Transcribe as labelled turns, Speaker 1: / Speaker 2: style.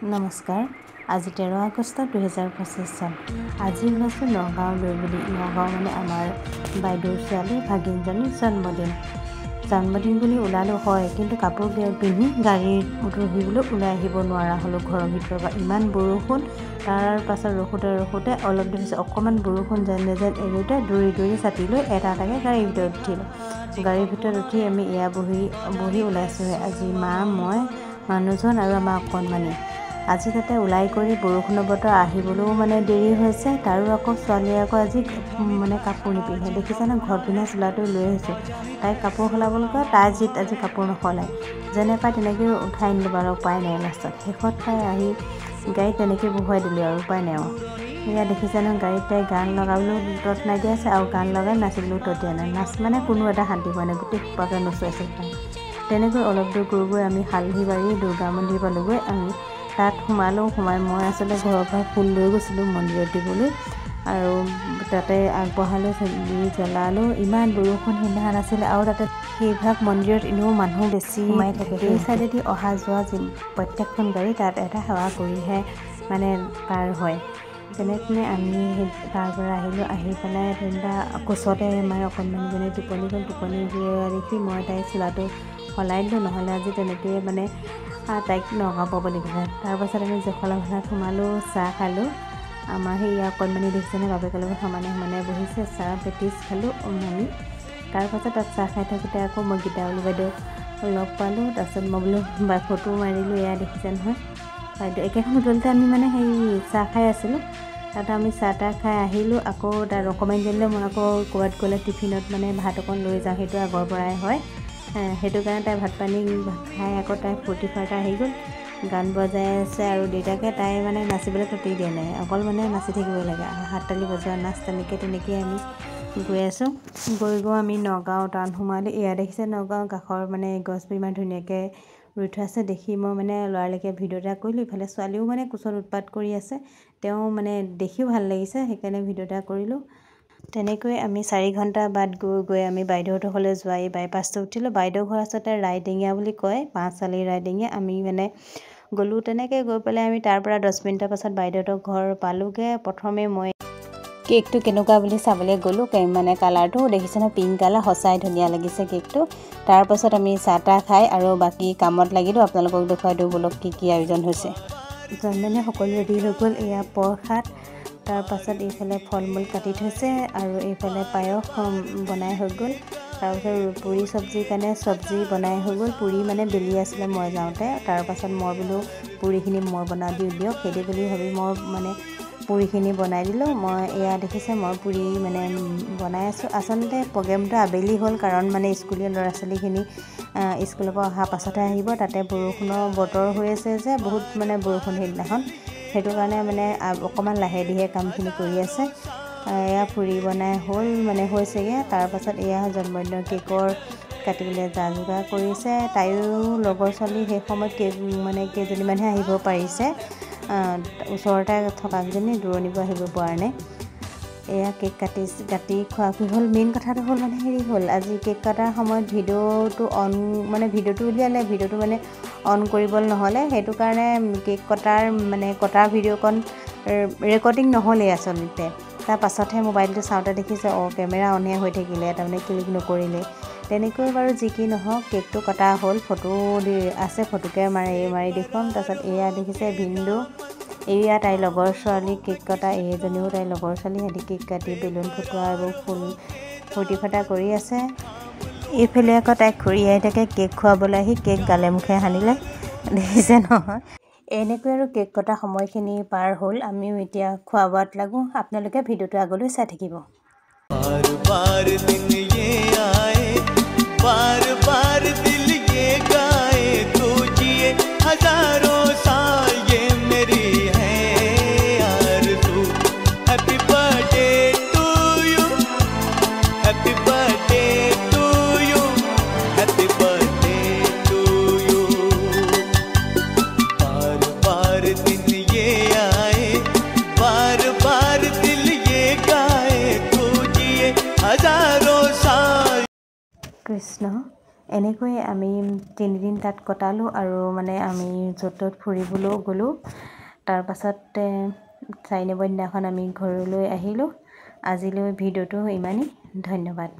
Speaker 1: নমস্কাৰ আজি 13 আগষ্ট 2025 চন আজি ওলাইছোঁ নগাঁৱলৈ বুলি নগাঁও মানে আমাৰ বাইদেউৰ ছোৱালী ভাগিনজনীৰ জন্মদিন বুলি ওলালো হয় কিন্তু কাপোৰ পিন্ধি গাড়ীত ৰহিবলৈ ওলাই আহিব নোৱাৰা হ'লো ঘৰৰ ভিতৰৰ পৰা ইমান বৰষুণ তাৰ পাছত ৰখোতে অলপ দেৰি পিছত অকণমান বৰষুণ যেন এৰোঁতে দৌৰি ছাতি লৈ এটাকে গাড়ীৰ ভিতৰত উঠিলোঁ গাড়ীৰ ভিতৰত উঠি আমি এয়া বহি ওলাইছোঁহে আজি মা মই মানুহজন আৰু আমাৰ অকণমানি আজি তাতে ওলাই কৰি বৰষুণৰ বতৰ আহিবলৈও মানে দেৰি হৈছে তাৰো আকৌ ছোৱালীয়ে আকৌ আজি মানে কাপোৰ নিপিন্ধে দেখিছানে ঘৰত পিন্ধা চোলাটো লৈ আহিছোঁ তাই কাপোৰ সলাবলৈ কয় তাই আজি কাপোৰ নসলায় যেনে পায় তেনেকৈ উঠাই নিলোঁ বাৰু উপায় নাই লাষ্টত শেষত তাই আহি গাড়ীত তেনেকৈ বহুৱাই দিলোঁ আৰু উপায় নাই আৰু এয়া দেখিছানে গাড়ীত তাই গান লগাবলৈও তত নাই দিয়া আছে আৰু গান লগাই নাচিবলৈও তত দিয়া নাই নাচ মানে কোনো এটা শান্তি পোৱা নাই গোটেই সোপাকে নচুৱাইছে তেনেকৈ অলপ দূৰ গৈ আমি হালধিবাৰী দুৰ্গা মন্দিৰ পালোঁগৈ আমি তাত সোমাই মই আচলতে ঘৰৰ পৰা ফুল লৈ গৈছিলোঁ মন্দিৰত দিবলৈ আৰু তাতে আগবঢ়ালোঁ জ্বলালোঁ ইমান বৰষুণ সিদিনাখন আছিলে আৰু তাতে সেইভাগ মন্দিৰত এনেও মানুহ বেছি সোমাই থাকে সেই চাইডেদি অহা যোৱা প্ৰত্যেকখন গাড়ী তাত এটা সেৱা কৰিহে মানে পাৰ হয় যেনে আমি তাৰ পৰা আহি পেলাই তিনিটা কোচতে আমাৰ অকণমানিজনী টোপনি দেখি মই তাইৰ চোলাটো সলাই দিলোঁ নহ'লে আজি তেনেকৈয়ে মানে তাইক নগাঁও পাব লাগিব তাৰপাছত আমি জখলা ভাড়াত সোমালোঁ চাহ খালোঁ আমাৰ সেই অকণমানি দেখিছেনে বাপেকৰ লগত সমানে বহিছে চাহ পেটিছ খালোঁ আমি তাৰপাছত তাত চাহ খাই থাকোঁতে আকৌ মই গীতাৱলী বাইদেউ লগ পালোঁ তাৰপিছত মই বোলো ফটো মাৰিলোঁ এয়া দেখিছে নহয় বাইদেউ একেখন হোটেলতে আমি মানে সেই চাহ খাই আছিলোঁ তাত আমি চাহ তাহ খাই আহিলোঁ আকৌ তাত অকণমানিজনীলৈ মই আকৌ ক'ৰবাত গ'লে টিফিনত মানে ভাত অকণ লৈ যাওঁ সেইটো আগৰ পৰাই হয় সেইটো কাৰণে তাই ভাত পানী খাই আকৌ তাই ফূৰ্তি ফাৰ্তা আহি গ'ল গান বজাই আছে আৰু দেউতাকে তাই মানে নাচিবলৈ ততেই দিয়া নাই অকল মানে নাচি থাকিব লাগে আৰু হাত তালি বজোৱা নাচ তেনেকৈ আমি গৈ আছোঁ গৈ আমি নগাঁও টাউন সোমালোঁ এয়া দেখিছে নগাঁও কাষৰ মানে গছবোৰ ইমান ধুনীয়াকৈ ৰুই থোৱা আছে দেখি মই মানে ল'ৰালৈকে ভিডিঅ' এটা কৰিলোঁ ইফালে ছোৱালীও মানে কোচত উৎপাত কৰি আছে তেওঁ মানে দেখিও ভাল লাগিছে সেইকাৰণে ভিডিঅ' এটা কৰিলোঁ তেনেকৈ আমি 4 ঘণ্টা বাদ গৈ আমি বাইদেউহঁতৰ ঘৰলৈ যোৱা এই বাইপাছটো উঠিলোঁ বাইদেউ ঘৰ আচলতে ৰাইডিঙীয়া বুলি কয় পাঁচআলি ৰাইডিঙীয়া আমি মানে গ'লোঁ তেনেকৈ গৈ পেলাই আমি তাৰ পৰা 10 মিনিটৰ পাছত বাইদেউহঁতৰ ঘৰ পালোঁগৈ প্ৰথমে মই কেকটো কেনেকুৱা বুলি চাবলৈ গ'লোঁ মানে কালাৰটো দেখিছেনে পিংক কালাৰ সঁচাই ধুনীয়া লাগিছে কেকটো তাৰপাছত আমি চাহ তাহ খাই আৰু বাকী কামত লাগিলোঁ আপোনালোকক দেখুৱাই দিওঁ বোলক কি আয়োজন হৈছে জন্মদিনে সকলো ৰেডি হৈ গ'ল এয়া প্ৰসাদ তাৰপাছত এইফালে ফল মূল কাটি থৈছে আৰু এইফালে পায়স বনাই হৈ গ'ল তাৰপাছত পুৰি চব্জিৰ কাৰণে চব্জি বনাই হৈ গ'ল পুৰি মানে বেলি আছিলে মই যাওঁতে তাৰপাছত মই বোলো পুৰিখিনি মই বনাই দিয়ক সেইটো বুলি ভাবি মই মানে পুৰিখিনি বনাই দিলোঁ মই এয়া দেখিছে মই পুৰি মানে বনাই আছোঁ আচলতে প্ৰগ্ৰেমটো আবেলি হ'ল কাৰণ মানে স্কুলীয়া ল'ৰা ছোৱালীখিনি স্কুলৰ পৰা অহা পাছতহে আহিব তাতে বৰষুণৰ বতৰ হৈ আছে যে বহুত মানে বৰষুণ সেইদিনাখন সেইটো কাৰণে মানে অকণমান লাহে ধীৰে কামখিনি কৰি আছে এয়া পুৰি বনাই হ'ল মানে হৈছেগৈ তাৰপাছত এয়া জন্মদিনৰ কেকৰ কাটিবলৈ যা যোগাৰ কৰিছে তাইও লগৰ ছোৱালী সেই সময়ত মানে কেইজনীমানহে আহিব পাৰিছে ওচৰতে থকাকেইজনী দূৰণিব আহিব পৰা নাই এয়া কেক কাটি খোৱা হ'ল মেইন কথাটো হ'ল মানে হেৰি হ'ল আজি কেক কটাৰ সময়ত ভিডিঅ'টো উলিয়ালে ভিডিঅ'টো মানে অন কৰিবলৈ নহ'লে সেইটো কাৰণে কেক কটাৰ ভিডিঅ'কণ ৰেকৰ্ডিং নহ'লেই আচলতে তাৰ পাছতহে মোবাইলটো চাওঁতে দেখিছে কেমেৰা অনহে হৈ থাকিলে তাৰমানে ক্লিক নকৰিলে তেনেকৈ বাৰু যি কি নহওক কেকটো কটা হ'ল ফটো আছে ফটোকে মাৰি দেখুৱাম তাৰপাছত এয়া দেখিছে ভিন্দু এয়া তাইৰ লগৰ ছোৱালী কেক কটা এইজনীও তাইৰ লগৰ ছোৱালী সিহঁতি কেক কাটি বেলুন ফুটোৱা আৰু ফুল ফূৰ্তি ফাৰ্তা কৰি আছে এইফালে আকৌ তাইক খুৰীয়াই থাকে কেক খুৱাবলৈ আহি কেক গালে মুখে সানিলে দেখিছে নহয় এনেকৈ আৰু কেক কটা সময়খিনি পাৰ হ'ল আমিও এতিয়া খোৱা বোৱাত লাগোঁ আপোনালোকে ভিডিঅ'টো আগলৈ চাই থাকিব
Speaker 2: बार दिन ये आए बार दिल ये गाए तू जिए हजारों साल ये मेरी है आरज़ू happy birthday to you happy birthday to you happy birthday to you बार दिन ये आए बार दिल ये गाए तू जिए हजारों साल
Speaker 1: কৃষ্ণ এনেকৈ আমি 3 দিন তাত কটালোঁ আৰু মানে আমি য'ত ত'ত ফুৰিবলৈও গ'লোঁ। তাৰ পাছতে 4 নম্বৰ দিনাখন আমি ঘৰলৈ আহিলোঁ। আজিলৈ ভিডিঅ'টো ইমানেই। ধন্যবাদ।